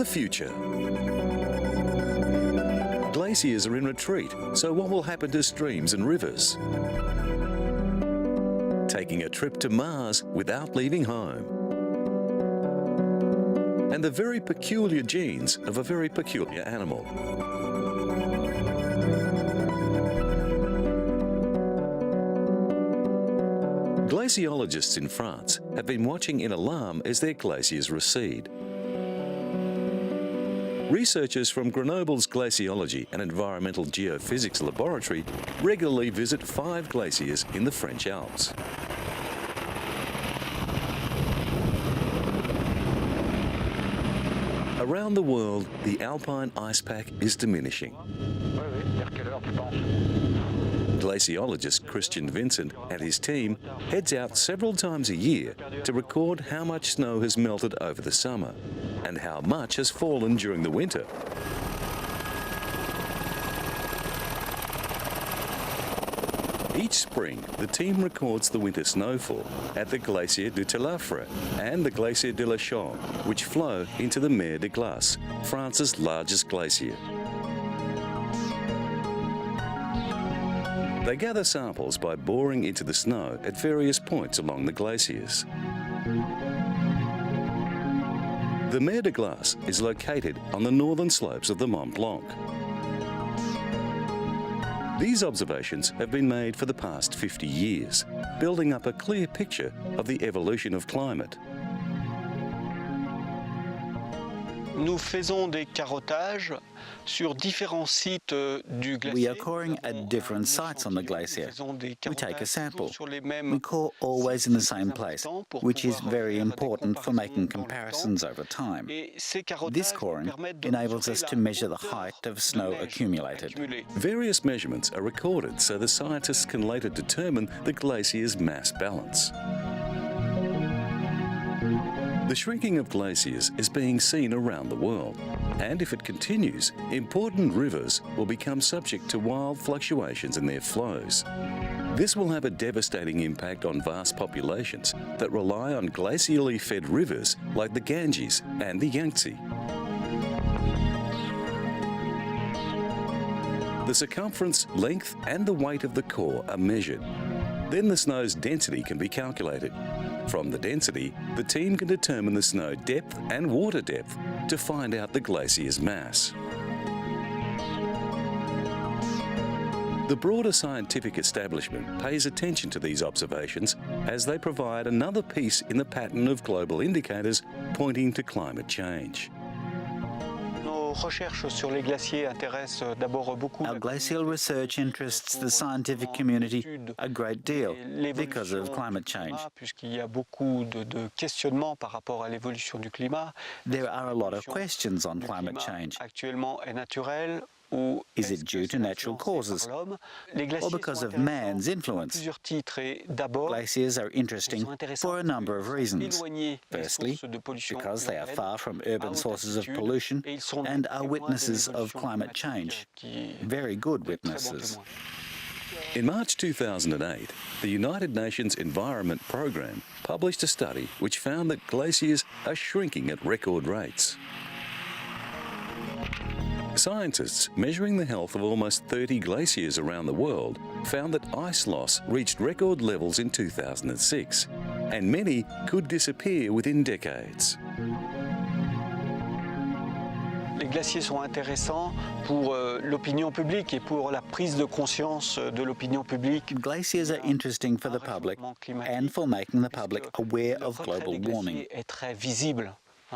the future. Glaciers are in retreat, so what will happen to streams and rivers? Taking a trip to Mars without leaving home. And the very peculiar genes of a very peculiar animal. Glaciologists in France have been watching in alarm as their glaciers recede. Researchers from Grenoble's Glaciology and Environmental Geophysics Laboratory regularly visit 5 glaciers in the French Alps. Around the world, the alpine ice pack is diminishing. Glaciologist Christian Vincent and his team heads out several times a year to record how much snow has melted over the summer and how much has fallen during the winter. Each spring, the team records the winter snowfall at the Glacier du Telafre and the Glacier de la Chaume, which flow into the Mer de Glace, France's largest glacier. They gather samples by boring into the snow at various points along the glaciers. The Mer de Glace is located on the northern slopes of the Mont Blanc. These observations have been made for the past 50 years, building up a clear picture of the evolution of climate. Nous faisons des carottages sur différents sites du glacier. We are coring at different sites on the glacier. We take a sample. We core always in the same place, which is very important for making comparisons over time. This coring enables us to measure the height of snow accumulated. Various measurements are recorded so the scientists can later determine the glacier's mass balance. The shrinking of glaciers is being seen around the world, and if it continues, important rivers will become subject to wild fluctuations in their flows. This will have a devastating impact on vast populations that rely on glacially fed rivers like the Ganges and the Yangtze. The circumference, length, and the weight of the core are measured. Then the snow's density can be calculated. From the density, the team can determine the snow depth and water depth to find out the glacier's mass. The broader scientific establishment pays attention to these observations as they provide another piece in the pattern of global indicators pointing to climate change. Our glacial research interests the scientific community a great deal because of climate change. There are a lot of questions on climate change. Is it due to natural causes or because of man's influence? Glaciers are interesting for a number of reasons. Firstly, because they are far from urban sources of pollution and are witnesses of climate change. Very good witnesses. In March 2008, the United Nations Environment Programme published a study which found that glaciers are shrinking at record rates. Scientists measuring the health of almost 30 glaciers around the world found that ice loss reached record levels in 2006, and many could disappear within decades. Les glaciers sont intéressants pour l'opinion publique et pour la prise de conscience de l'opinion publique. Glaciers are interesting for the public and for making the public aware of global warming. Est très visible.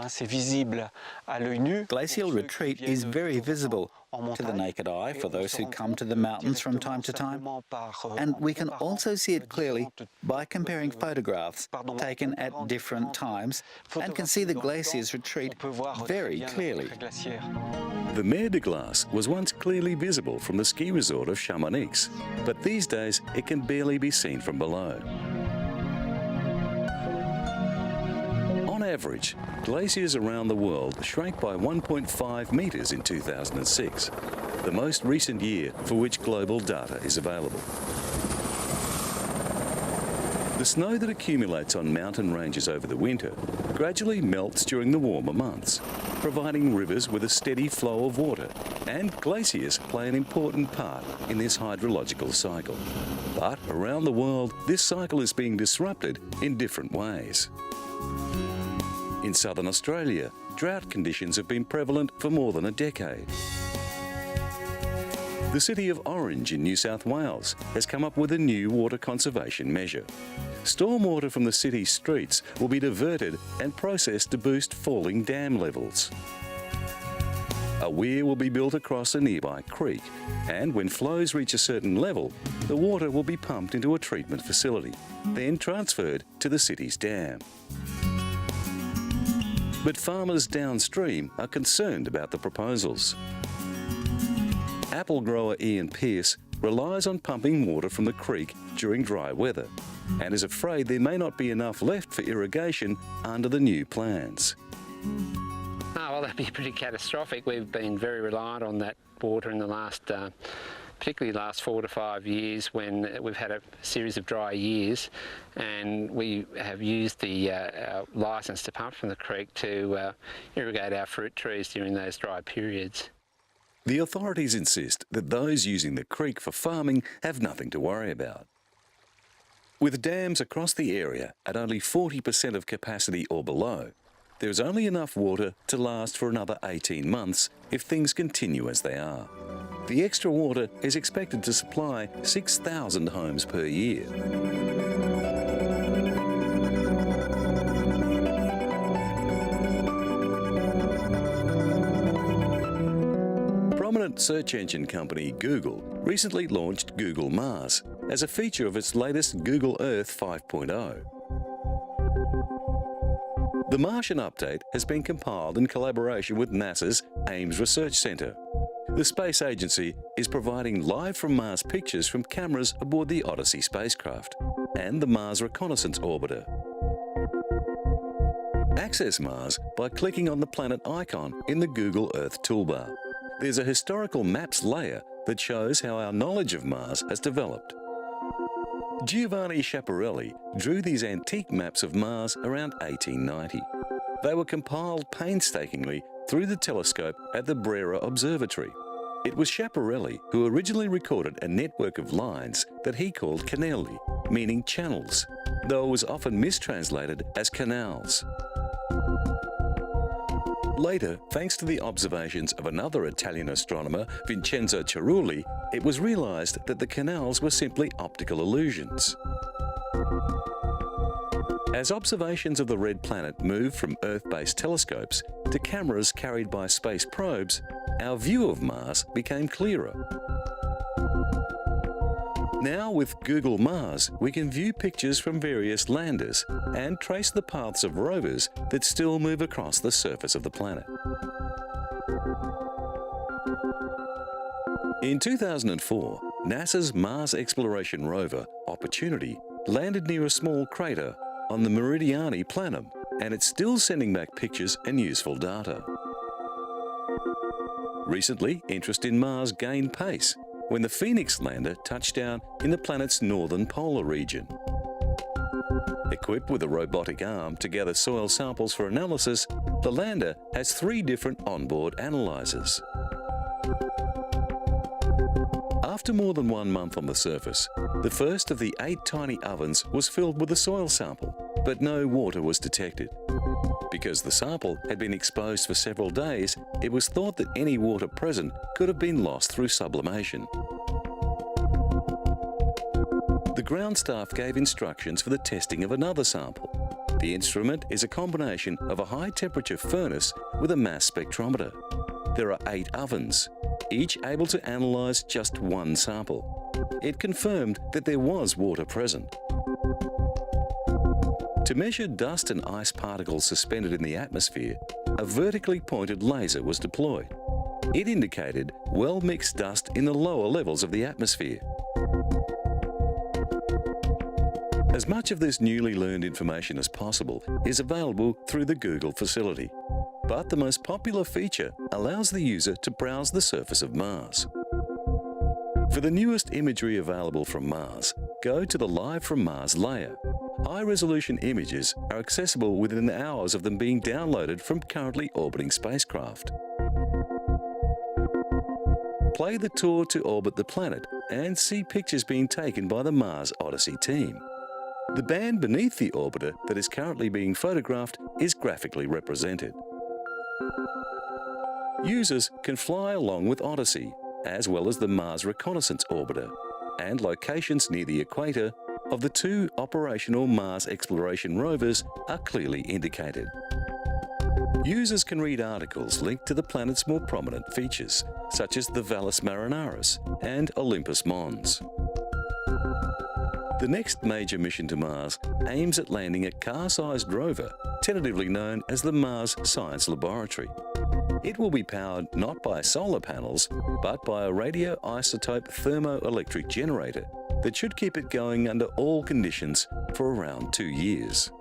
C'est visible à l'œil nu. Glacial retreat is very visible to the naked eye for those who come to the mountains from time to time, and we can also see it clearly by comparing photographs taken at different times and can see the glacier's retreat very clearly. The Mer de Glace was once clearly visible from the ski resort of Chamonix, but these days it can barely be seen from below. On average, glaciers around the world shrank by 1.5 metres in 2006, the most recent year for which global data is available. The snow that accumulates on mountain ranges over the winter gradually melts during the warmer months. providing rivers with a steady flow of water, and glaciers play an important part in this hydrological cycle. But around the world, this cycle is being disrupted in different ways. In southern Australia, drought conditions have been prevalent for more than a decade. The city of Orange in New South Wales has come up with a new water conservation measure. Stormwater from the city's streets will be diverted and processed to boost falling dam levels. A weir will be built across a nearby creek, and when flows reach a certain level, the water will be pumped into a treatment facility, then transferred to the city's dam. But farmers downstream are concerned about the proposals. Apple grower Ian Pearce relies on pumping water from the creek during dry weather and is afraid there may not be enough left for irrigation under the new plans. Oh, well, that'd be pretty catastrophic. We've been very reliant on that water in the last, particularly the last 4 to 5 years when we've had a series of dry years, and we have used the licence to pump from the creek to irrigate our fruit trees during those dry periods. The authorities insist that those using the creek for farming have nothing to worry about. With dams across the area at only 40% of capacity or below, there is only enough water to last for another 18 months if things continue as they are. The extra water is expected to supply 6,000 homes per year. Prominent search engine company Google recently launched Google Mars as a feature of its latest Google Earth 5.0. The Martian update has been compiled in collaboration with NASA's Ames Research Centre. The space agency is providing live from Mars pictures from cameras aboard the Odyssey spacecraft and the Mars Reconnaissance Orbiter. Access Mars by clicking on the planet icon in the Google Earth toolbar. There's a historical maps layer that shows how our knowledge of Mars has developed. Giovanni Schiaparelli drew these antique maps of Mars around 1890. They were compiled painstakingly through the telescope at the Brera Observatory. It was Schiaparelli who originally recorded a network of lines that he called canali, meaning channels, though it was often mistranslated as canals. Later, thanks to the observations of another Italian astronomer, Vincenzo Cerulli, it was realised that the canals were simply optical illusions. As observations of the red planet moved from Earth-based telescopes to cameras carried by space probes, our view of Mars became clearer. Now with Google Mars, we can view pictures from various landers and trace the paths of rovers that still move across the surface of the planet. In 2004, NASA's Mars exploration rover, Opportunity, landed near a small crater on the Meridiani Planum, and it's still sending back pictures and useful data. Recently, interest in Mars gained pace when the Phoenix lander touched down in the planet's northern polar region. Equipped with a robotic arm to gather soil samples for analysis, the lander has 3 different onboard analyzers. After more than 1 month on the surface, the first of the 8 tiny ovens was filled with a soil sample, but no water was detected. Because the sample had been exposed for several days, it was thought that any water present could have been lost through sublimation. The ground staff gave instructions for the testing of another sample. The instrument is a combination of a high-temperature furnace with a mass spectrometer. There are 8 ovens, each able to analyse just 1 sample. It confirmed that there was water present. To measure dust and ice particles suspended in the atmosphere, a vertically pointed laser was deployed. It indicated well-mixed dust in the lower levels of the atmosphere. As much of this newly learned information as possible is available through the Google facility, but the most popular feature allows the user to browse the surface of Mars. For the newest imagery available from Mars, go to the Live from Mars layer. High-resolution images are accessible within hours of them being downloaded from currently orbiting spacecraft. Play the tour to orbit the planet and see pictures being taken by the Mars Odyssey team. The band beneath the orbiter that is currently being photographed is graphically represented. Users can fly along with Odyssey, as well as the Mars Reconnaissance Orbiter, and locations near the equator of the two operational Mars exploration rovers are clearly indicated. Users can read articles linked to the planet's more prominent features, such as the Valles Marineris and Olympus Mons. The next major mission to Mars aims at landing a car-sized rover, tentatively known as the Mars Science Laboratory. It will be powered not by solar panels, but by a radioisotope thermoelectric generator that should keep it going under all conditions for around 2 years.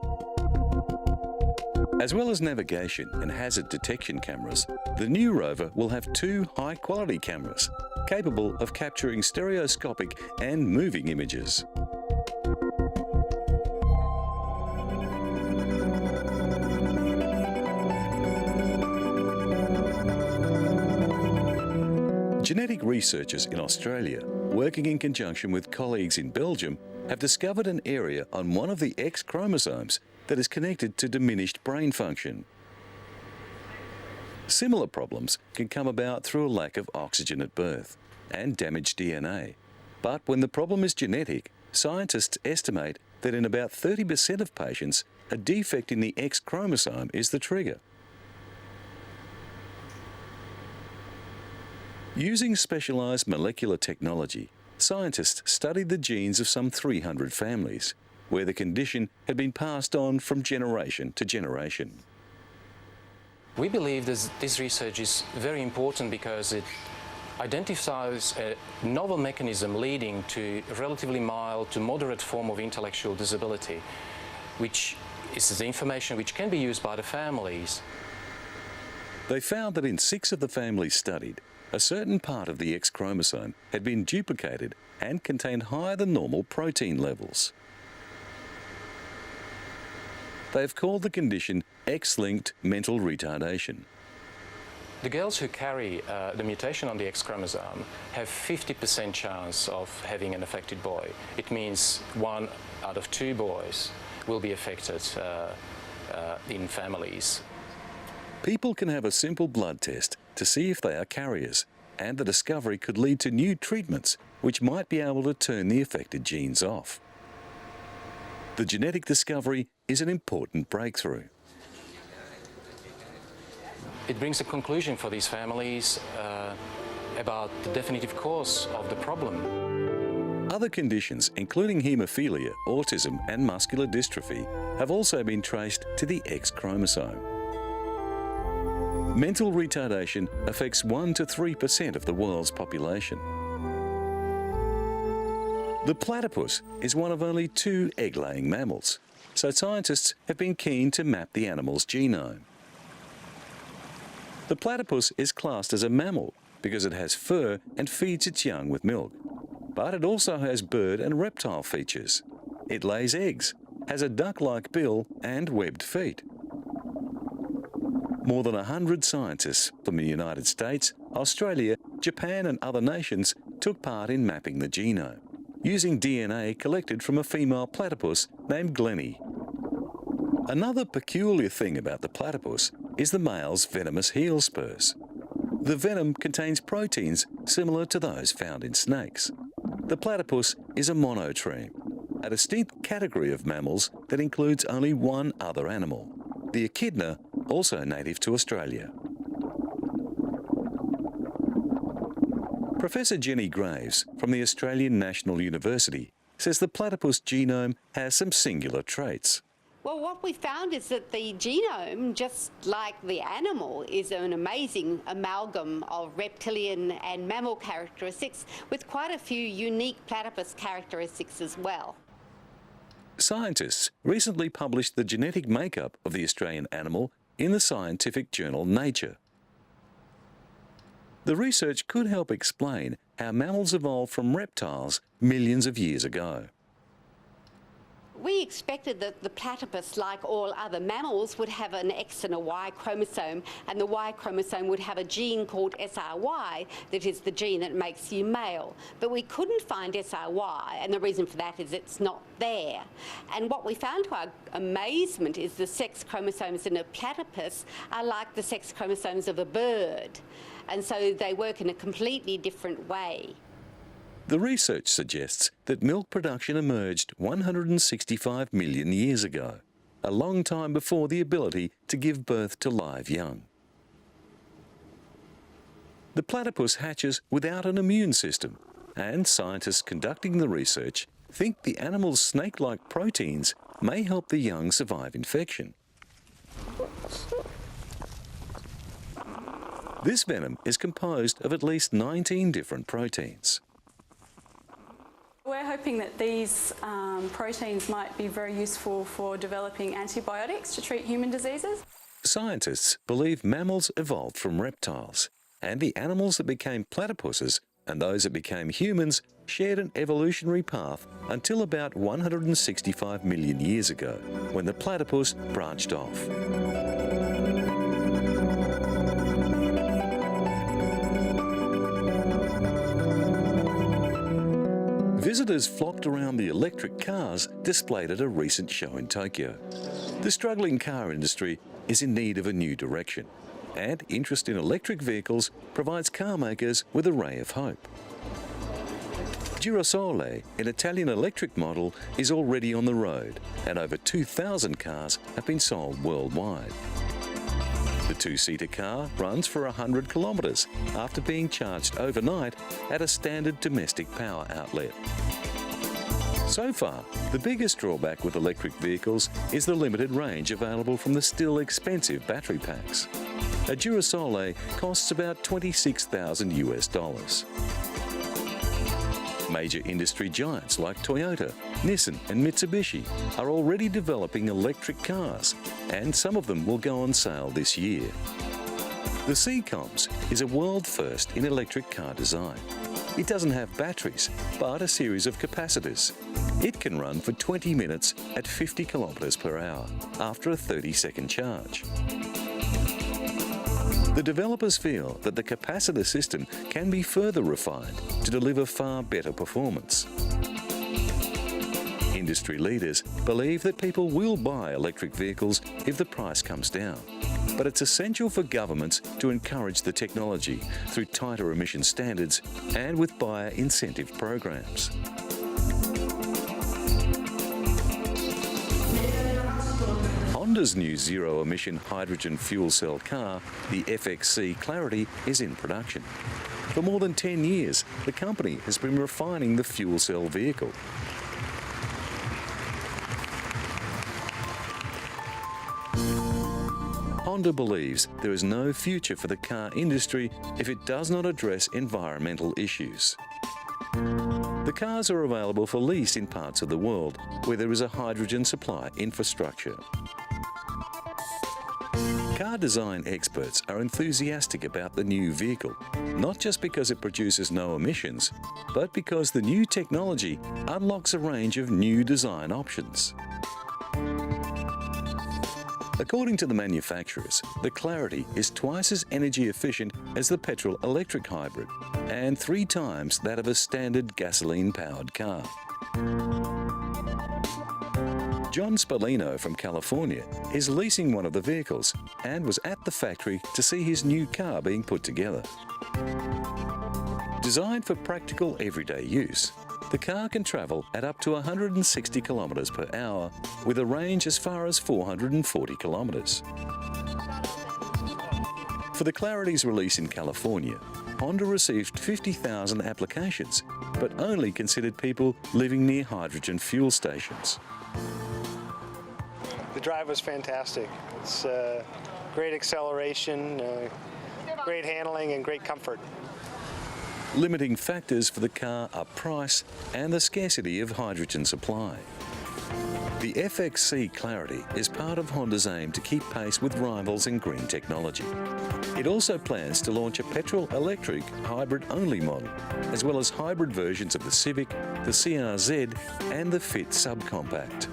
As well as navigation and hazard detection cameras, the new rover will have 2 high-quality cameras capable of capturing stereoscopic and moving images. Genetic researchers in Australia, working in conjunction with colleagues in Belgium, have discovered an area on one of the X chromosomes that is connected to diminished brain function. Similar problems can come about through a lack of oxygen at birth and damaged DNA. But when the problem is genetic, scientists estimate that in about 30% of patients, a defect in the X chromosome is the trigger. Using specialised molecular technology, scientists studied the genes of some 300 families, where the condition had been passed on from generation to generation. We believe this research is very important because it identifies a novel mechanism leading to a relatively mild to moderate form of intellectual disability, which is the information which can be used by the families. They found that in 6 of the families studied, a certain part of the X chromosome had been duplicated and contained higher than normal protein levels. They have called the condition X-linked mental retardation. The girls who carry the mutation on the X chromosome have 50% chance of having an affected boy. It means 1 out of 2 boys will be affected in families. People can have a simple blood test to see if they are carriers, and the discovery could lead to new treatments which might be able to turn the affected genes off. The genetic discovery is an important breakthrough. It brings a conclusion for these families about the definitive cause of the problem. Other conditions, including haemophilia, autism and muscular dystrophy, have also been traced to the X chromosome. Mental retardation affects 1 to 3% of the world's population. The platypus is one of only 2 egg-laying mammals, so scientists have been keen to map the animal's genome. The platypus is classed as a mammal because it has fur and feeds its young with milk. But it also has bird and reptile features. It lays eggs, has a duck-like bill and webbed feet. More than 100 scientists from the United States, Australia, Japan and other nations took part in mapping the genome, using DNA collected from a female platypus named Glennie. Another peculiar thing about the platypus is the male's venomous heel spurs. The venom contains proteins similar to those found in snakes. The platypus is a monotreme, a distinct category of mammals that includes only one other animal, the echidna, also native to Australia. Professor Jenny Graves from the Australian National University says the platypus genome has some singular traits. Well, what we found is that the genome, just like the animal, is an amazing amalgam of reptilian and mammal characteristics with quite a few unique platypus characteristics as well. Scientists recently published the genetic makeup of the Australian animal in the scientific journal Nature. The research could help explain how mammals evolved from reptiles millions of years ago. We expected that the platypus, like all other mammals, would have an X and a Y chromosome, and the Y chromosome would have a gene called SRY that is the gene that makes you male. But we couldn't find SRY, and the reason for that is it's not there. And what we found to our amazement is the sex chromosomes in a platypus are like the sex chromosomes of a bird, and so they work in a completely different way. The research suggests that milk production emerged 165 million years ago, a long time before the ability to give birth to live young. The platypus hatches without an immune system, and scientists conducting the research think the animal's snake-like proteins may help the young survive infection. This venom is composed of at least 19 different proteins. We're hoping that these proteins might be very useful for developing antibiotics to treat human diseases. Scientists believe mammals evolved from reptiles, and the animals that became platypuses and those that became humans shared an evolutionary path until about 165 million years ago, when the platypus branched off. Visitors flocked around the electric cars displayed at a recent show in Tokyo. The struggling car industry is in need of a new direction, and interest in electric vehicles provides car makers with a ray of hope. Durasole, an Italian electric model, is already on the road, and over 2,000 cars have been sold worldwide. The two-seater car runs for 100 kilometres after being charged overnight at a standard domestic power outlet. So far, the biggest drawback with electric vehicles is the limited range available from the still expensive battery packs. A Durasole costs about $26,000. Major industry giants like Toyota, Nissan and Mitsubishi are already developing electric cars, and some of them will go on sale this year. The CCOMS is a world first in electric car design. It doesn't have batteries, but a series of capacitors. It can run for 20 minutes at 50 kilometres per hour after a 30-second charge. The developers feel that the capacitor system can be further refined to deliver far better performance. Industry leaders believe that people will buy electric vehicles if the price comes down, but it's essential for governments to encourage the technology through tighter emission standards and with buyer incentive programs. Honda's new zero-emission hydrogen fuel cell car, the FXC Clarity, is in production. For more than 10 years, the company has been refining the fuel cell vehicle. Honda believes there is no future for the car industry if it does not address environmental issues. The cars are available for lease in parts of the world where there is a hydrogen supply infrastructure. Car design experts are enthusiastic about the new vehicle, not just because it produces no emissions, but because the new technology unlocks a range of new design options. According to the manufacturers, the Clarity is twice as energy efficient as the petrol-electric hybrid and 3 times that of a standard gasoline-powered car. John Spallino from California is leasing one of the vehicles and was at the factory to see his new car being put together. Designed for practical everyday use, the car can travel at up to 160 kilometres per hour with a range as far as 440 kilometres. For the Clarity's release in California, Honda received 50,000 applications, but only considered people living near hydrogen fuel stations. The drive was fantastic. It's great acceleration, great handling, and great comfort. Limiting factors for the car are price and the scarcity of hydrogen supply. The FXC Clarity is part of Honda's aim to keep pace with rivals in green technology. It also plans to launch a petrol-electric hybrid-only model, as well as hybrid versions of the Civic, the CR-Z and the Fit subcompact.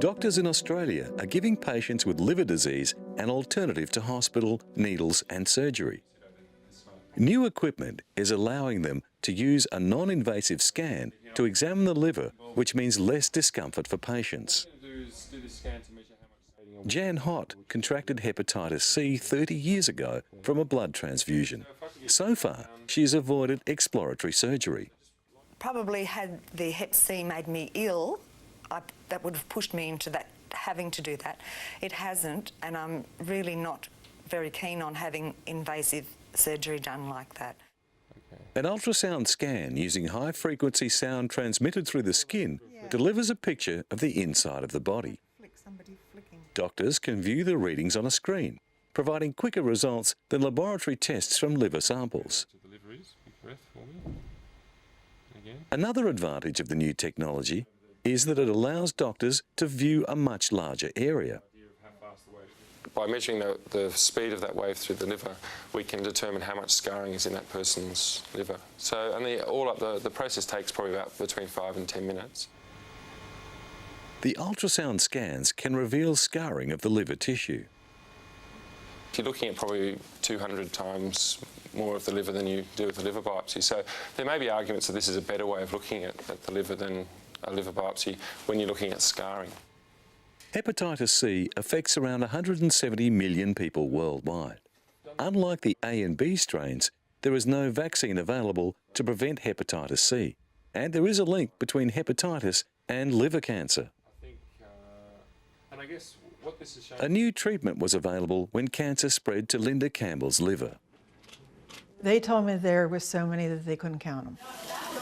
Doctors in Australia are giving patients with liver disease an alternative to hospital, needles and surgery. New equipment is allowing them to use a non-invasive scan to examine the liver, which means less discomfort for patients. Jan Hott contracted hepatitis C 30 years ago from a blood transfusion. So far, she has avoided exploratory surgery. Probably had the hep C made me ill, that would have pushed me into that, having to do that. It hasn't, and I'm really not very keen on having invasive surgery done like that. An ultrasound scan using high-frequency sound transmitted through the skin delivers a picture of the inside of the body. Doctors can view the readings on a screen, providing quicker results than laboratory tests from liver samples. Another advantage of the new technology is that it allows doctors to view a much larger area. By measuring the speed of that wave through the liver, we can determine how much scarring is in that person's liver. So, and all up the process takes probably about between 5 and 10 minutes. The ultrasound scans can reveal scarring of the liver tissue. You're looking at probably 200 times more of the liver than you do with the liver biopsy. So there may be arguments that this is a better way of looking at the liver than a liver biopsy when you're looking at scarring. Hepatitis C affects around 170 million people worldwide. Unlike the A and B strains, there is no vaccine available to prevent hepatitis C, and there is a link between hepatitis and liver cancer. A new treatment was available when cancer spread to Linda Campbell's liver. They told me there were so many that they couldn't count them.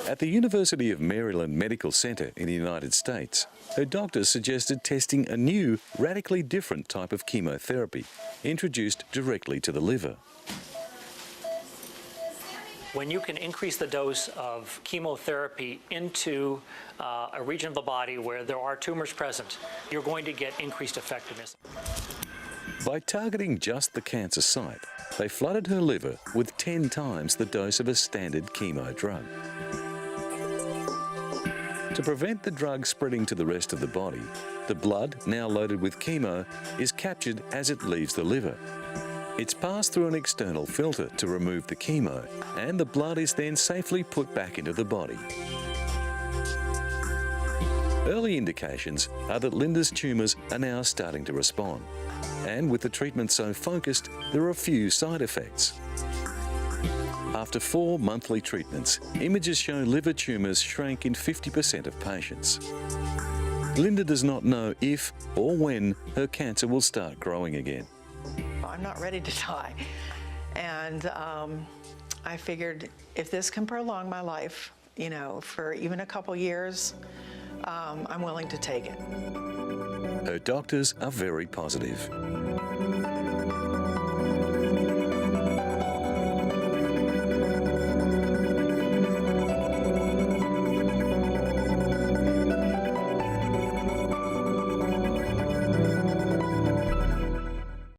At the University of Maryland Medical Center in the United States, her doctors suggested testing a new, radically different type of chemotherapy, introduced directly to the liver. When you can increase the dose of chemotherapy into a region of the body where there are tumors present, you're going to get increased effectiveness. By targeting just the cancer site, they flooded her liver with 10 times the dose of a standard chemo drug. To prevent the drug spreading to the rest of the body, the blood, now loaded with chemo, is captured as it leaves the liver. It's passed through an external filter to remove the chemo, and the blood is then safely put back into the body. Early indications are that Linda's tumours are now starting to respond, and with the treatment so focused, there are few side effects. After 4 monthly treatments, images show liver tumours shrank in 50% of patients. Linda does not know if or when her cancer will start growing again. I'm not ready to die, and I figured if this can prolong my life, you know, for even a couple years, I'm willing to take it. Her doctors are very positive.